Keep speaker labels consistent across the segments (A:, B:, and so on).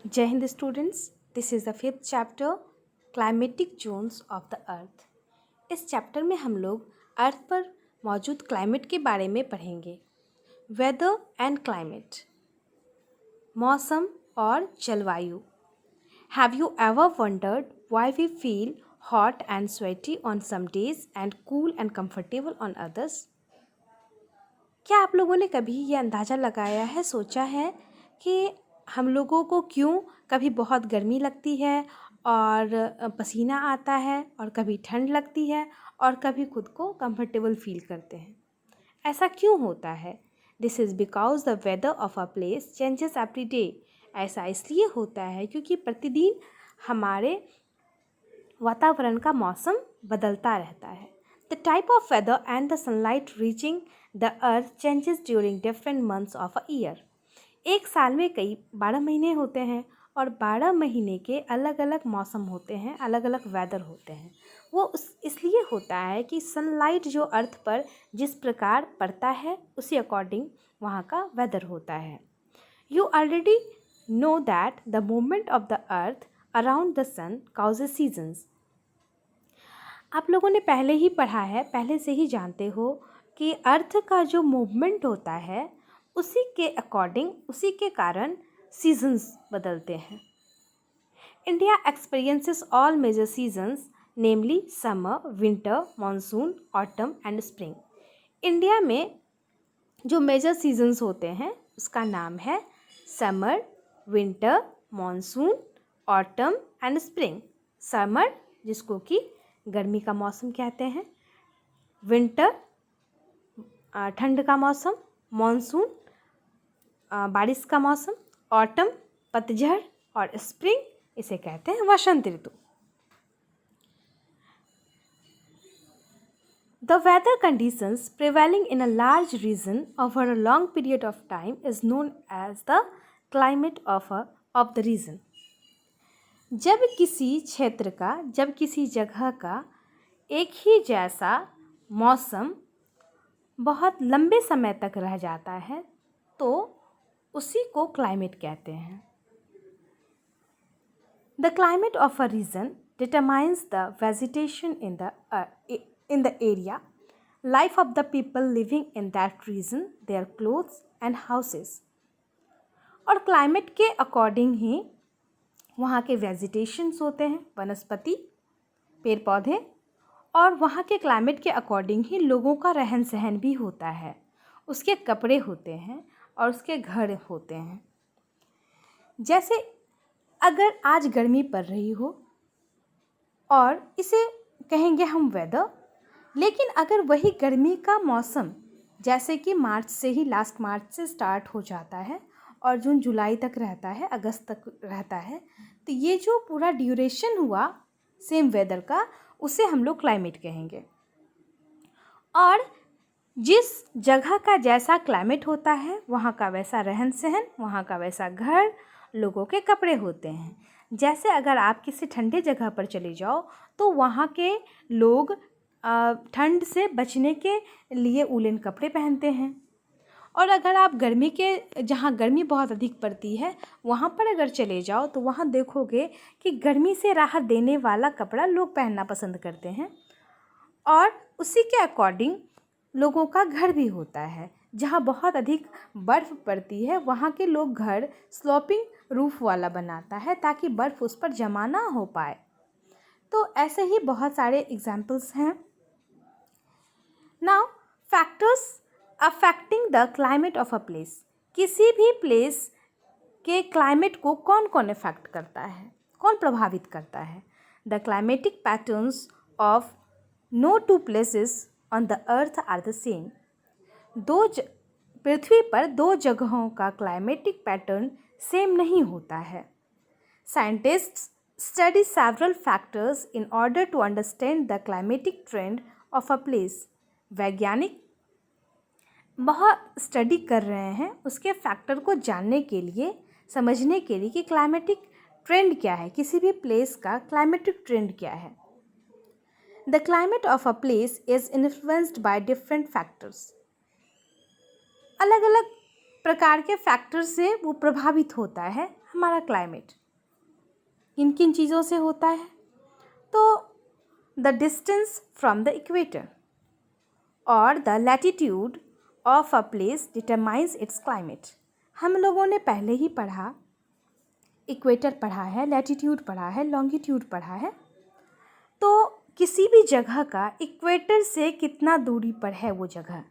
A: जय Hind students, this is the fifth chapter climatic zones of the अर्थ। इस chapter में हम लोग अर्थ पर मौजूद क्लाइमेट के बारे में पढ़ेंगे। वेदर एंड क्लाइमेट, मौसम और जलवायु। Have you ever wondered why we feel hot and sweaty on some days and cool and comfortable on others? क्या आप लोगों ने कभी ये अंदाज़ा लगाया है, सोचा है कि हम लोगों को क्यों कभी बहुत गर्मी लगती है और पसीना आता है, और कभी ठंड लगती है और कभी खुद को कंफर्टेबल फील करते हैं? ऐसा क्यों होता है? This is because the weather of a place changes every day. ऐसा इसलिए होता है क्योंकि प्रतिदिन हमारे वातावरण का मौसम बदलता रहता है। The type of weather and the sunlight reaching the earth changes during different months of a year. एक साल में कई 12 महीने होते हैं और 12 महीने के अलग अलग मौसम होते हैं, अलग अलग वेदर होते हैं। वो इसलिए होता है कि सनलाइट जो अर्थ पर जिस प्रकार पड़ता है उसी अकॉर्डिंग वहाँ का वेदर होता है। You already know that the movement of the earth around the sun causes seasons. आप लोगों ने पहले ही पढ़ा है, पहले से ही जानते हो कि अर्थ का जो मूवमेंट होता है उसी के अकॉर्डिंग, उसी के कारण सीजन्स बदलते हैं। India experiences all major seasons namely summer, winter, monsoon, autumn and spring. India में जो मेजर सीजन्स होते हैं उसका नाम है summer, winter, monsoon, autumn and spring. Summer जिसको कि गर्मी का मौसम कहते हैं, विंटर ठंड का मौसम, मानसून बारिश का मौसम, ऑटम पतझड़ और स्प्रिंग इसे कहते हैं वसंत ऋतु। The weather conditions prevailing in a large region over a long period of time is known as the climate of the region. जब किसी क्षेत्र का, जब किसी जगह का एक ही जैसा मौसम बहुत लंबे समय तक रह जाता है तो उसी को क्लाइमेट कहते हैं। The climate of a region determines the vegetation in the area, life of the people living in that region, their clothes and houses. और क्लाइमेट के अकॉर्डिंग ही वहाँ के वेजिटेशंस होते हैं, वनस्पति, पेड़ पौधे, और वहाँ के क्लाइमेट के अकॉर्डिंग ही लोगों का रहन सहन भी होता है, उसके कपड़े होते हैं और उसके घर होते हैं। जैसे अगर आज गर्मी पड़ रही हो और इसे कहेंगे हम वेदर, लेकिन अगर वही गर्मी का मौसम जैसे कि मार्च से ही, लास्ट मार्च से स्टार्ट हो जाता है और जून जुलाई तक रहता है, अगस्त तक रहता है, तो ये जो पूरा ड्यूरेशन हुआ सेम वेदर का उसे हम लोग क्लाइमेट कहेंगे। और जिस जगह का जैसा क्लाइमेट होता है वहाँ का वैसा रहन सहन, वहाँ का वैसा घर, लोगों के कपड़े होते हैं। जैसे अगर आप किसी ठंडे जगह पर चले जाओ तो वहाँ के लोग ठंड से बचने के लिए वूलन कपड़े पहनते हैं, और अगर आप गर्मी के, जहाँ गर्मी बहुत अधिक पड़ती है वहाँ पर अगर चले जाओ तो वहाँ देखोगे कि गर्मी से राहत देने वाला कपड़ा लोग पहनना पसंद करते हैं। और उसी के अकॉर्डिंग लोगों का घर भी होता है। जहाँ बहुत अधिक बर्फ़ पड़ती है वहाँ के लोग घर स्लोपिंग रूफ़ वाला बनाता है ताकि बर्फ़ उस पर जमा ना हो पाए। तो ऐसे ही बहुत सारे एग्जाम्पल्स हैं। Now factors affecting the climate of a place. किसी भी प्लेस के क्लाइमेट को कौन कौन इफेक्ट करता है, कौन प्रभावित करता है? The climatic patterns of no two places on the earth are the same. पृथ्वी पर दो जगहों का क्लाइमेटिक पैटर्न सेम नहीं होता है। Scientists study several factors in order to understand the climatic trend of a place. वैज्ञानिक बहुत स्टडी कर रहे हैं उसके फैक्टर को जानने के लिए, समझने के लिए कि क्लाइमेटिक ट्रेंड क्या है, किसी भी प्लेस का क्लाइमेटिक ट्रेंड क्या है। The climate of a place is influenced by different factors. अलग अलग प्रकार के फैक्टर से वो प्रभावित होता है हमारा क्लाइमेट? किन किन चीज़ों से होता है? तो the distance from the equator और the latitude of a place determines its climate. हम लोगों ने पहले ही पढ़ा, इक्वेटर पढ़ा है, लैटिट्यूड पढ़ा है, लॉन्गिट्यूड पढ़ा है। तो किसी भी जगह का इक्वेटर से कितना दूरी पर है, वो जगह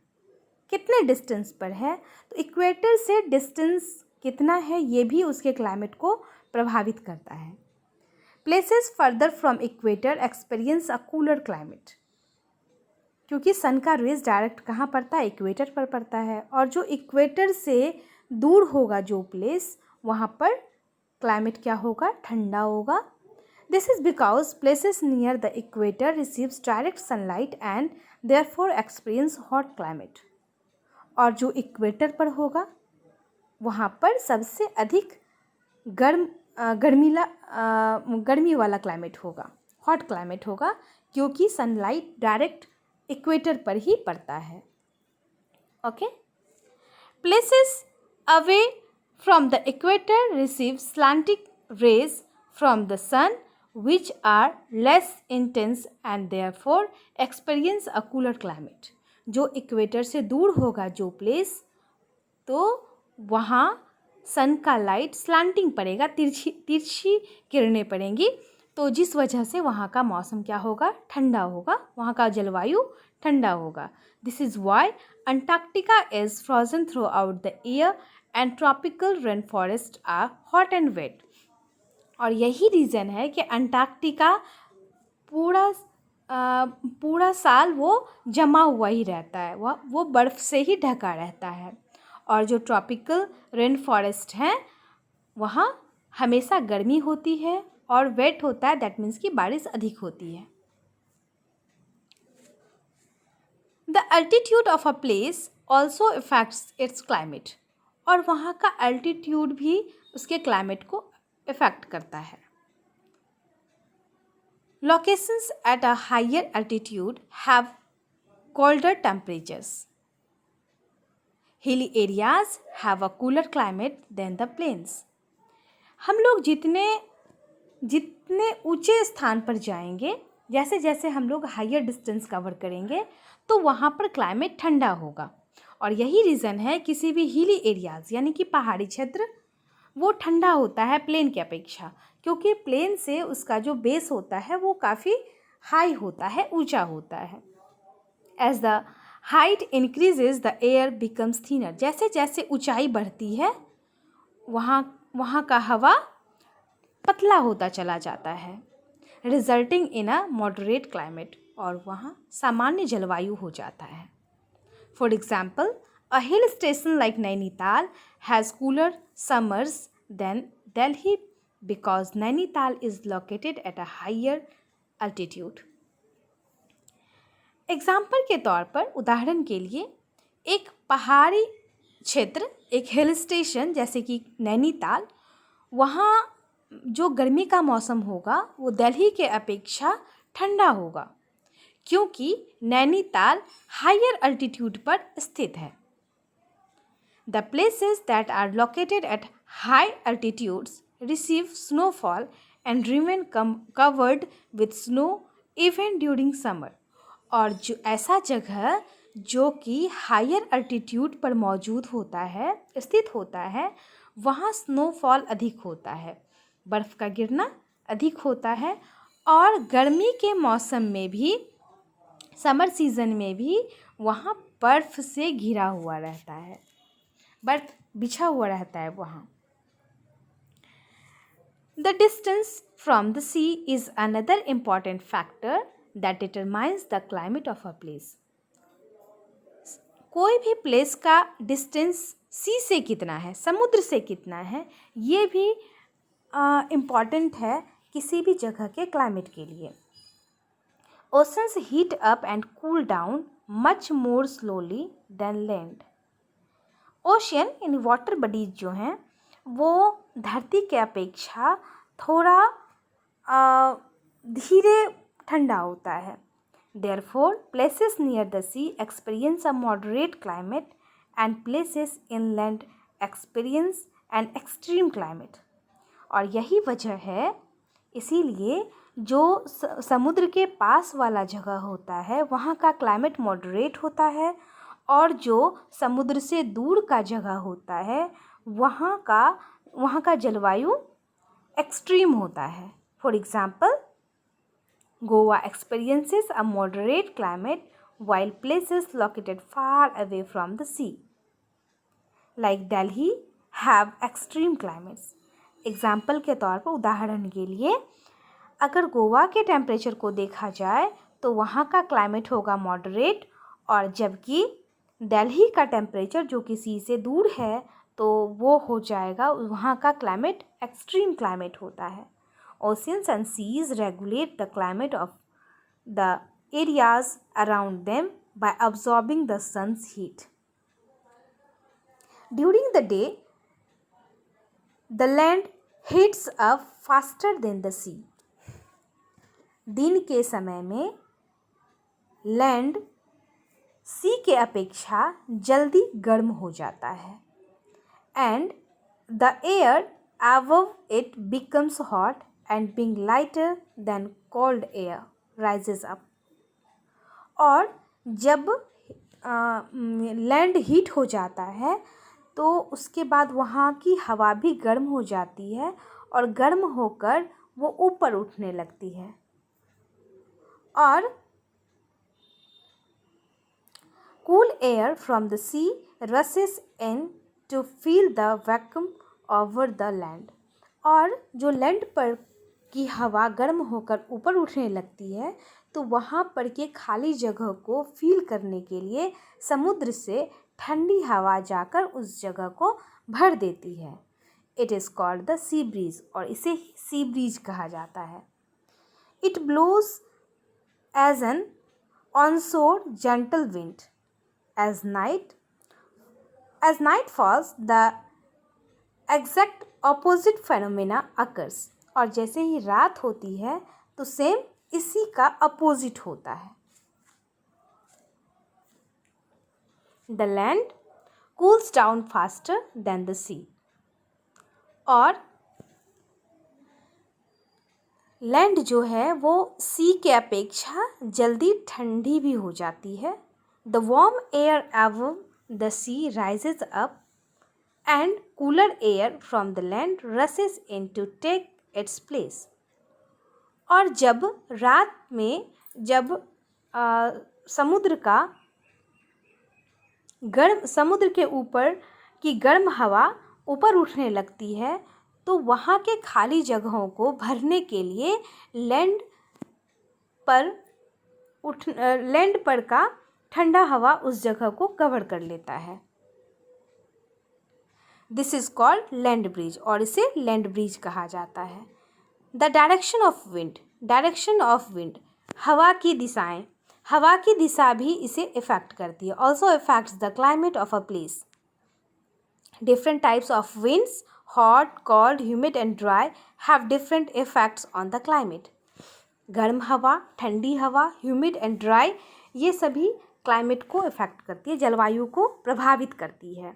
A: कितने डिस्टेंस पर है, तो इक्वेटर से डिस्टेंस कितना है ये भी उसके क्लाइमेट को प्रभावित करता है। Places further from equator experience a cooler climate, क्योंकि सन का रेज डायरेक्ट कहाँ पड़ता है? इक्वेटर पर पड़ता है। और जो इक्वेटर से दूर होगा जो प्लेस, वहाँ पर क्लाइमेट क्या होगा? ठंडा होगा। This is because places near the equator receives direct sunlight and therefore experience hot climate. और जो इक्वेटर पर होगा वहाँ पर सबसे अधिक गर्मी वाला क्लाइमेट होगा, हॉट क्लाइमेट होगा, क्योंकि सनलाइट डायरेक्ट इक्वेटर पर ही पड़ता है। Okay, places away from the equator receive slanting rays from the sun which are less intense and therefore experience a cooler climate। जो इक्वेटर से दूर होगा जो प्लेस, तो वहाँ सन का लाइट स्लैंटिंग पड़ेगा, तिरछी किरणें पड़ेंगी, तो जिस वजह से वहाँ का मौसम क्या होगा? ठंडा होगा, वहाँ का जलवायु ठंडा होगा। This is why Antarctica is frozen throughout the year and tropical rain forest are hot and wet. और यही रीज़न है कि अंटार्कटिका पूरा साल वो जमा हुआ ही रहता है, वो बर्फ़ से ही ढका रहता है। और जो ट्रॉपिकल रेन फॉरेस्ट हैं वहाँ हमेशा गर्मी होती है और वेट होता है, दैट मीन्स कि बारिश अधिक होती है। The altitude of a place also effects it's climate. और वहाँ का अल्टीट्यूड भी उसके क्लाइमेट को इफेक्ट करता है। Locations at a higher altitude have colder temperatures. Hilly areas have a cooler climate than the plains. हम लोग जितने ऊंचे स्थान पर जाएंगे, जैसे जैसे हम लोग हायर डिस्टेंस कवर करेंगे, तो वहाँ पर क्लाइमेट ठंडा होगा। और यही रीज़न है किसी भी हिली एरियाज़ यानी कि पहाड़ी क्षेत्र वो ठंडा होता है प्लेन की अपेक्षा, क्योंकि प्लेन से उसका जो बेस होता है वो काफ़ी हाई होता है, ऊंचा होता है। As the height increases the air becomes thinner. जैसे जैसे ऊंचाई बढ़ती है वहाँ का हवा पतला होता चला जाता है, resulting in a moderate climate. और वहाँ सामान्य जलवायु हो जाता है। For example, a hill station like Nainital has cooler summers than Delhi because Nainital is located at a higher altitude। Example के तौर पर, उदाहरण के लिए, एक पहाड़ी क्षेत्र, एक हिल स्टेशन जैसे कि नैनीताल, वहाँ जो गर्मी का मौसम होगा वो दिल्ली के अपेक्षा ठंडा होगा, क्योंकि नैनीताल हायर अल्टीट्यूड पर स्थित है। The places that are located at high altitudes receive snowfall and remain covered with snow even during summer। और जो ऐसा जगह जो कि हायर अल्टीट्यूड पर मौजूद होता है, स्थित होता है, वहाँ स्नोफॉल अधिक होता है, बर्फ़ का गिरना अधिक होता है। और गर्मी के मौसम में भी, समर सीज़न में भी, वहाँ बर्फ़ से घिरा हुआ रहता है, बर्फ बिछा हुआ रहता है वहाँ। The distance from the sea is another important factor that determines the climate of a place. कोई भी प्लेस का डिस्टेंस सी से कितना है, समुद्र से कितना है, ये भी इम्पॉर्टेंट है किसी भी जगह के क्लाइमेट के लिए। Oceans heat up and cool down much more slowly than land. Ocean यानी वाटर बॉडीज जो हैं वो धरती के अपेक्षा थोड़ा धीरे ठंडा होता है। Therefore places near the sea experience a moderate climate and places inland experience an extreme climate. और यही वजह है, इसीलिए जो समुद्र के पास वाला जगह होता है वहाँ का क्लाइमेट मॉडरेट होता है, और जो समुद्र से दूर का जगह होता है वहाँ का जलवायु एक्सट्रीम होता है। For example, Goa experiences a moderate climate while places located far away from the sea like Delhi have extreme climates। Example के तौर पर, उदाहरण के लिए, अगर गोवा के टेम्परेचर को देखा जाए तो वहाँ का क्लाइमेट होगा मॉडरेट, और जबकि दिल्ली का टेम्परेचर जो कि सी से दूर है तो वो हो जाएगा, वहाँ का क्लाइमेट एक्सट्रीम क्लाइमेट होता है। Oceans and seas regulate the climate of the areas around them by absorbing the sun's heat. During the day, the land heats up faster than the sea. दिन के समय में लैंड सी के अपेक्षा जल्दी गर्म हो जाता है, and the air above it becomes hot and being lighter than cold air rises up। और जब लैंड हीट हो जाता है तो उसके बाद वहाँ की हवा भी गर्म हो जाती है, और गर्म होकर वो ऊपर उठने लगती है, और cool air from the sea rushes in to fill the vacuum over the land. और जो लैंड पर की हवा गर्म होकर ऊपर उठने लगती है तो वहाँ पर के खाली जगह को फील करने के लिए समुद्र से ठंडी हवा जाकर उस जगह को भर देती है। It is called the sea breeze, और इसे सी ब्रीज कहा जाता है। It blows as an onshore gentle wind as night falls the exact opposite phenomena occurs. और जैसे ही रात होती है तो सेम इसी का अपोजिट होता है। The land cools down faster than the sea. और लैंड जो है वो सी के अपेक्षा जल्दी ठंडी भी हो जाती है। The warm air above the sea rises up and cooler air from the land rushes in to take its place. और जब रात में समुद्र के ऊपर की गर्म हवा ऊपर उठने लगती है तो वहाँ के खाली जगहों को भरने के लिए लैंड पर का ठंडा हवा उस जगह को कवर कर लेता है। This is called land bridge, और इसे लैंड ब्रिज कहा जाता है। द डायरेक्शन ऑफ विंड, हवा की दिशा भी इसे इफ़ेक्ट करती है। Also effects the climate of a place. Different types of winds, hot, cold, humid and dry, have different effects on the climate. गर्म हवा, ठंडी हवा, ह्यूमिड एंड ड्राई, ये सभी क्लाइमेट को इफ़ेक्ट करती है, जलवायु को प्रभावित करती है।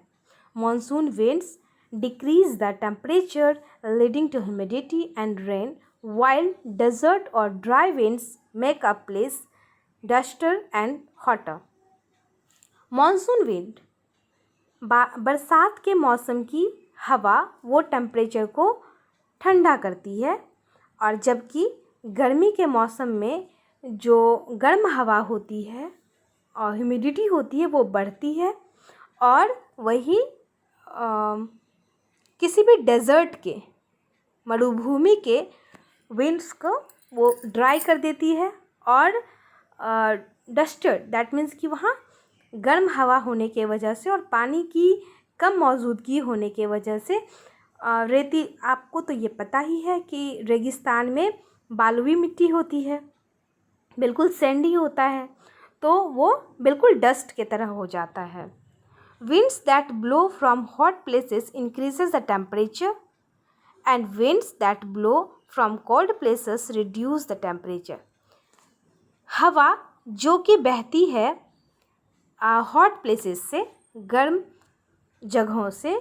A: Monsoon winds decrease the temperature leading to humidity and rain, while desert or dry winds make a place duster and hotter। Monsoon wind बरसात के मौसम की हवा वो टेम्परेचर को ठंडा करती है, और जबकि गर्मी के मौसम में जो गर्म हवा होती है और ह्यूमिडिटी होती है वो बढ़ती है, और वही किसी भी डेजर्ट के, मरुभूमि के विंड्स को वो ड्राई कर देती है, और डस्टर, दैट मीन्स कि वहाँ गर्म हवा होने के वजह से और पानी की कम मौजूदगी होने के वजह से रेती, आपको तो ये पता ही है कि रेगिस्तान में बालुई मिट्टी होती है, बिल्कुल सैंडी होता है, तो वो बिल्कुल डस्ट की तरह हो जाता है। Winds that blow from hot places increases the temperature, and winds that blow from cold places reduce the temperature। हवा जो कि बहती है हॉट प्लेसेस से, गर्म जगहों से,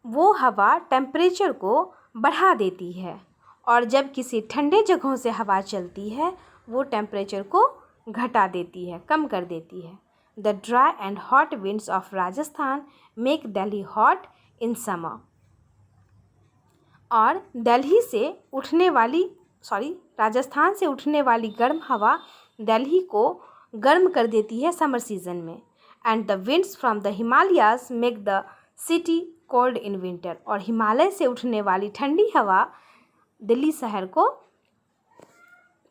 A: वो हवा टेम्परेचर को बढ़ा देती है, और जब किसी ठंडे जगहों से हवा चलती है वो टेम्परेचर को घटा देती है, कम कर देती है। The dry and hot winds of Rajasthan make Delhi hot in summer. और राजस्थान से उठने वाली गर्म हवा दिल्ली को गर्म कर देती है समर सीजन में। And the winds from the Himalayas make the city cold in winter. और हिमालय से उठने वाली ठंडी हवा दिल्ली शहर को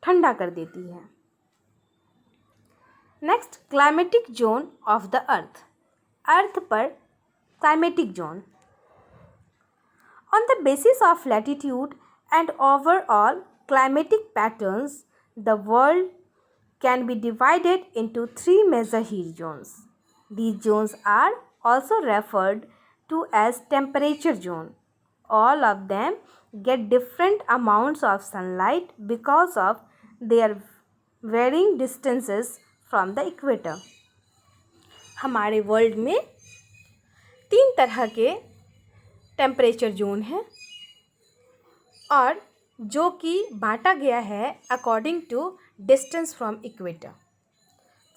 A: ठंडा कर देती है। Next, climatic zone of the earth. Earth पर climatic zone. On the basis of latitude and overall climatic patterns, the world can be divided into 3 major heat zones. These zones are also referred to as temperature zone. All of them get different amounts of sunlight because of their varying distances from the equator. हमारे world में 3 तरह के temperature zone है, और जो कि बांटा गया है according to distance from equator.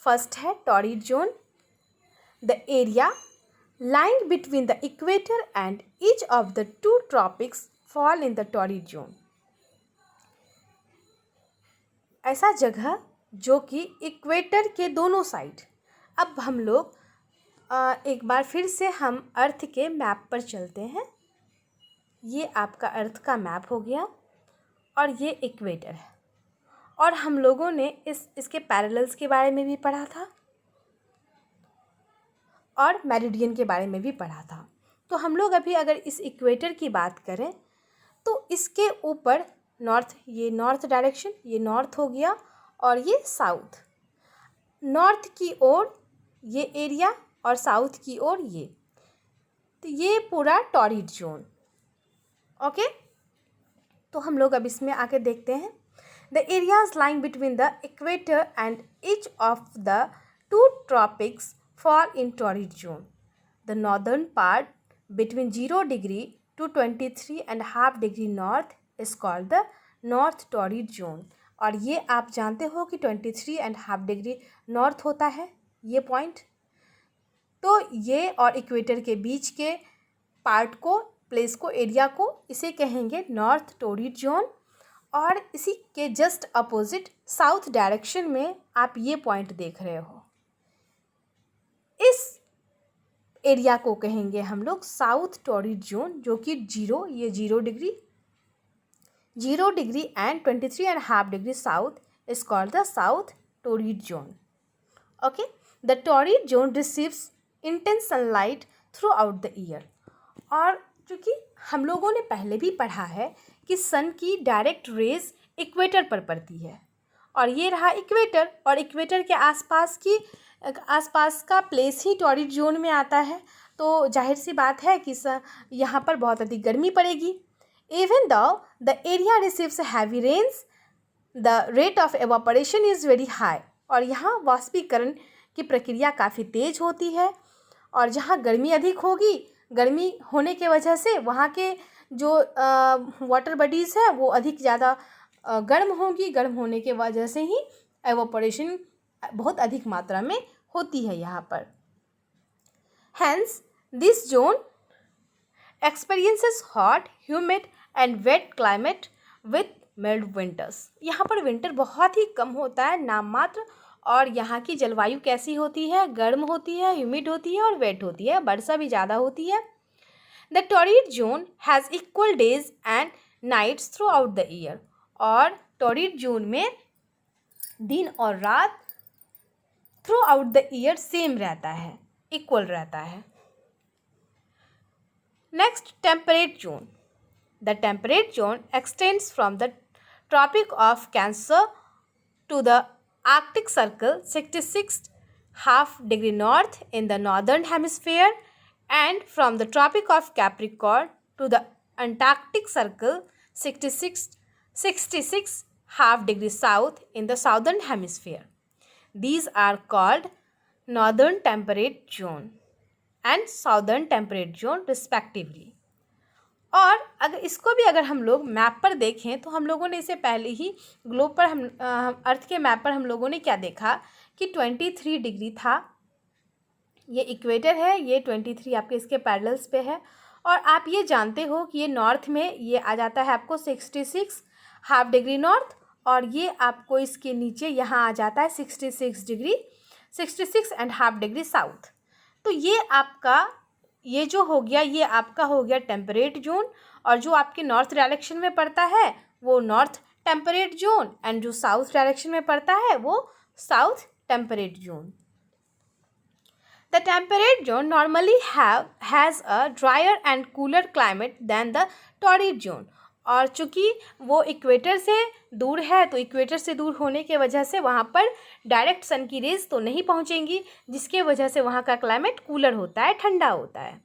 A: First है torrid zone, the area lying between the equator and each of the 2 tropics fall in the torrid zone. ऐसा जगह जो कि इक्वेटर के दोनों साइड। अब हम लोग एक बार फिर से हम अर्थ के मैप पर चलते हैं। ये आपका अर्थ का मैप हो गया और ये इक्वेटर है, और हम लोगों ने इसके पैरेलल्स के बारे में भी पढ़ा था और मेरिडियन के बारे में भी पढ़ा था। तो हम लोग अभी अगर इस इक्वेटर की बात करें तो इसके ऊपर ये नॉर्थ डायरेक्शन, ये नॉर्थ हो गया, और ये साउथ। नॉर्थ की ओर ये एरिया और साउथ की ओर ये, तो ये पूरा टॉरिड जोन। ओके, तो हम लोग अब इसमें आके देखते हैं। The areas lying between the equator and each of the 2 tropics fall in torrid zone. The northern part between 0 degree to 23.5 degree north is called the north torrid zone. और ये आप जानते हो कि 23.5 डिग्री नॉर्थ होता है ये point. तो ये और इक्वेटर के बीच के पार्ट को, प्लेस को, एरिया को, इसे कहेंगे नॉर्थ टॉरिड जोन। और इसी के जस्ट अपोजिट साउथ डायरेक्शन में आप ये पॉइंट देख रहे हो, इस एरिया को कहेंगे हम लोग साउथ टॉरिड जोन, जो कि 0 degree and 23.5 degree south is called the south torrid zone. Okay, the torrid zone receives intense sunlight through out the year. और चूँकि हम लोगों ने पहले भी पढ़ा है कि सन की डायरेक्ट रेज इक्वेटर पर पड़ती है, और ये रहा इक्वेटर, और इक्वेटर के आसपास का प्लेस ही टॉरिड जोन में आता है। तो जाहिर सी बात है कि यहाँ पर बहुत अधिक गर्मी पड़ेगी। Even though the area receives heavy rains, the rate of evaporation is very high. और यहाँ वाष्पीकरण की प्रक्रिया काफ़ी तेज़ होती है, और जहाँ गर्मी अधिक होगी, गर्मी होने के वजह से वहाँ के जो वाटर बॉडीज़ है वो अधिक ज़्यादा गर्म होंगी। गर्म होने के वजह से ही एवापोरेशन बहुत अधिक मात्रा में होती है यहाँ पर। Hence this zone experiences hot, humid and wet climate with mild winters. यहाँ पर विंटर बहुत ही कम होता है, नाम मात्र। और यहाँ की जलवायु कैसी होती है? गर्म होती है, ह्यूमिड होती है और वेट होती है, वर्षा भी ज़्यादा होती है। The torrid zone has equal days and nights throughout the year. और टॉरिड जोन में दिन और रात throughout the year same रहता है, इक्वल रहता है। Next, temperate zone. The temperate zone extends from the Tropic of Cancer to the Arctic Circle 66.5 degree north in the northern hemisphere, and from the Tropic of Capricorn to the Antarctic Circle 66.5 degree south in the southern hemisphere. These are called northern temperate zone and southern temperate zone respectively. और अगर इसको भी अगर हम लोग map पर देखें तो हम लोगों ने इसे पहले ही ग्लोब पर अर्थ के मैप पर हम लोगों ने क्या देखा कि 23 डिग्री था। ये इक्वेटर है, ये 23 आपके इसके पैरेलल्स पे है। और आप ये जानते हो कि ये नॉर्थ में ये आ जाता है आपको 66 हाफ डिग्री नॉर्थ, और ये आपको इसके नीचे यहाँ आ जाता है 66 एंड हाफ डिग्री साउथ। तो ये आपका ये जो हो गया, ये आपका हो गया टेम्परेट जोन, और जो आपके नॉर्थ डायरेक्शन में पड़ता है वो नॉर्थ टेम्परेट जोन, एंड जो साउथ डायरेक्शन में पड़ता है वो south temperate zone. The temperate zone normally has a drier and cooler climate than the torrid zone. और चूँकि वो इक्वेटर से दूर है, तो इक्वेटर से दूर होने के वजह से वहाँ पर डायरेक्ट सन की रेज तो नहीं पहुँचेंगी, जिसके वजह से वहाँ का क्लाइमेट कूलर होता है, ठंडा होता है।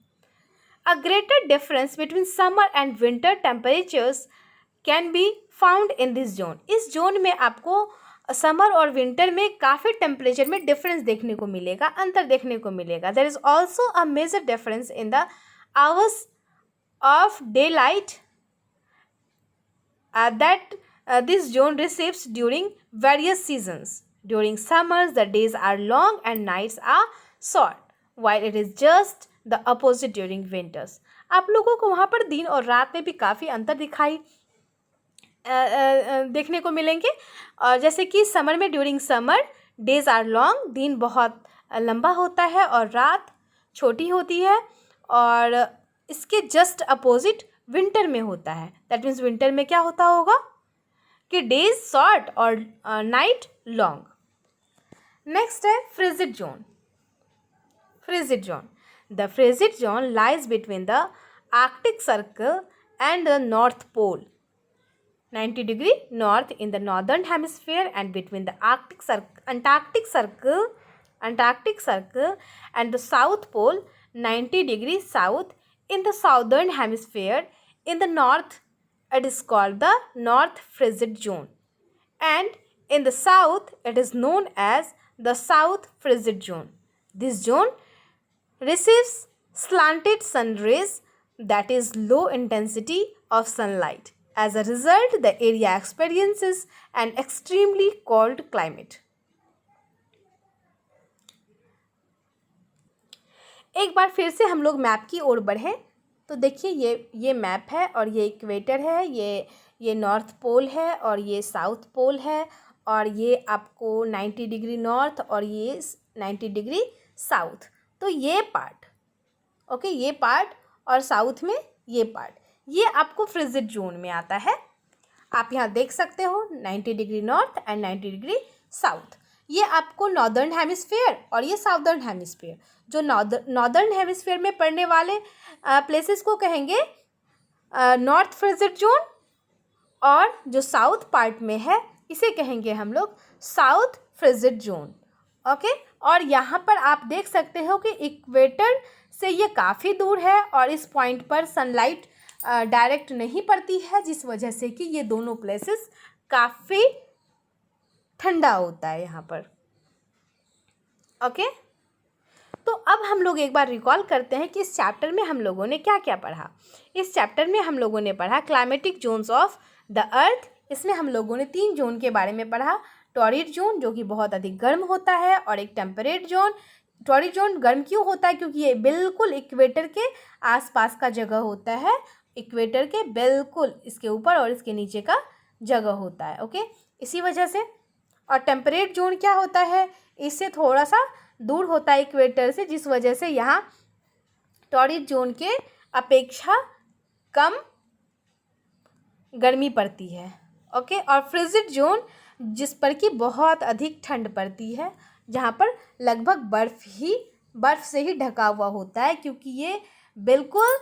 A: A greater difference between summer and winter temperatures can be found in this zone. इस जोन में आपको समर और विंटर में काफ़ी टेम्परेचर में डिफरेंस देखने को मिलेगा, अंतर देखने को मिलेगा। There is also a major difference in the hours of daylight that this zone receives during various seasons. During summers the days are long and nights are short, while it is just the opposite during winters. आप लोगों को वहाँ पर दिन और रात में भी काफ़ी अंतर दिखाई देखने को मिलेंगे। और जैसे कि समर में during summer days are long, दिन बहुत लंबा होता है और रात छोटी होती है, और इसके जस्ट अपोजिट विंटर में होता है। दैट मीन्स विंटर में क्या होता होगा कि डेज शॉर्ट और नाइट लॉन्ग। नेक्स्ट है frigid zone. Frigid zone, the frigid zone lies between the Arctic Circle and the North Pole, 90 degree north in the northern hemisphere, and between the Antarctic circle and the South Pole, 90 degrees south in the southern hemisphere. In the north, it is called the North Frigid Zone, and in the south, it is known as the South Frigid Zone. This zone receives slanted sun rays, that is low intensity of sunlight. As a result, the area experiences an extremely cold climate. एक बार फिर से हम लोग map की ओर बढ़ें तो देखिए ये मैप है, और ये इक्वेटर है, ये नॉर्थ पोल है, और ये साउथ पोल है, और ये आपको 90 डिग्री नॉर्थ और ये 90 डिग्री साउथ। तो ये पार्ट, ओके, ये पार्ट और साउथ में ये पार्ट, ये आपको फ्रिजिड जोन में आता है। आप यहाँ देख सकते हो 90 degree north and 90 degree south. ये आपको नॉर्दर्न हेमिस्फीयर और ये साउदर्न हेमिस्फीयर। जो नॉर्दर्न हेमिस्फीयर में पड़ने वाले प्लेसेस को कहेंगे नॉर्थ फ्रिजिड जोन, और जो साउथ पार्ट में है इसे कहेंगे हम लोग साउथ फ्रिजिड जोन। ओके, और यहाँ पर आप देख सकते हो कि इक्वेटर से ये काफ़ी दूर है, और इस पॉइंट पर सनलाइट डायरेक्ट नहीं पड़ती है, जिस वजह से कि ये दोनों प्लेसेस काफ़ी ठंडा होता है यहाँ पर। ओके, तो अब हम लोग एक बार रिकॉल करते हैं कि इस चैप्टर में हम लोगों ने क्या क्या पढ़ा। इस चैप्टर में हम लोगों ने पढ़ा क्लाइमेटिक जोन्स ऑफ द अर्थ। इसमें हम लोगों ने 3 जोन के बारे में पढ़ा। टॉरिड जोन जो कि बहुत अधिक गर्म होता है, और एक टेम्परेट जोन। टॉरिड जोन गर्म क्यों होता है? क्योंकि ये बिल्कुल इक्वेटर के आसपास का जगह होता है, इक्वेटर के बिल्कुल इसके ऊपर और इसके नीचे का जगह होता है। ओके, इसी वजह से। और टेम्परेट जोन क्या होता है? इससे थोड़ा सा दूर होता है इक्वेटर से, जिस वजह से यहाँ टॉरिड जोन के अपेक्षा कम गर्मी पड़ती है। ओके, और फ्रिजिड जोन जिस पर कि बहुत अधिक ठंड पड़ती है, जहाँ पर लगभग बर्फ़ से ही ढका हुआ होता है, क्योंकि ये बिल्कुल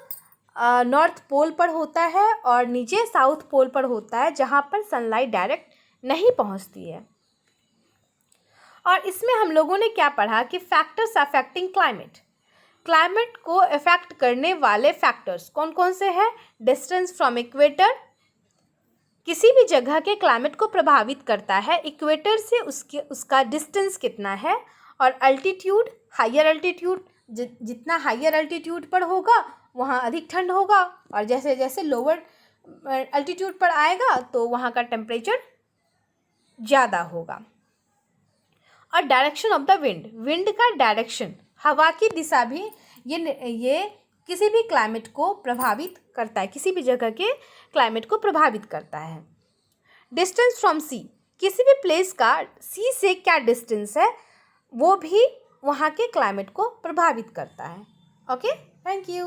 A: नॉर्थ पोल पर होता है और नीचे साउथ पोल पर होता है, जहाँ पर सनलाइट डायरेक्ट नहीं पहुँचती है। और इसमें हम लोगों ने क्या पढ़ा कि फैक्टर्स अफेक्टिंग क्लाइमेट को अफेक्ट करने वाले फैक्टर्स कौन कौन से हैं? डिस्टेंस फ्रॉम इक्वेटर, किसी भी जगह के क्लाइमेट को प्रभावित करता है इक्वेटर से उसका डिस्टेंस कितना है, और अल्टीट्यूड, हायर अल्टीट्यूड, जितना हायर अल्टीट्यूड पर होगा वहाँ अधिक ठंड होगा, और जैसे जैसे लोअर अल्टीट्यूड पर आएगा तो वहाँ का टेम्परेचर ज़्यादा होगा। और direction of the wind, wind का डायरेक्शन, हवा की दिशा भी ये किसी भी क्लाइमेट को प्रभावित करता है, किसी भी जगह के क्लाइमेट को प्रभावित करता है। डिस्टेंस फ्रॉम सी, किसी भी प्लेस का सी से क्या डिस्टेंस है वो भी वहाँ के क्लाइमेट को प्रभावित करता है। Okay, thank you.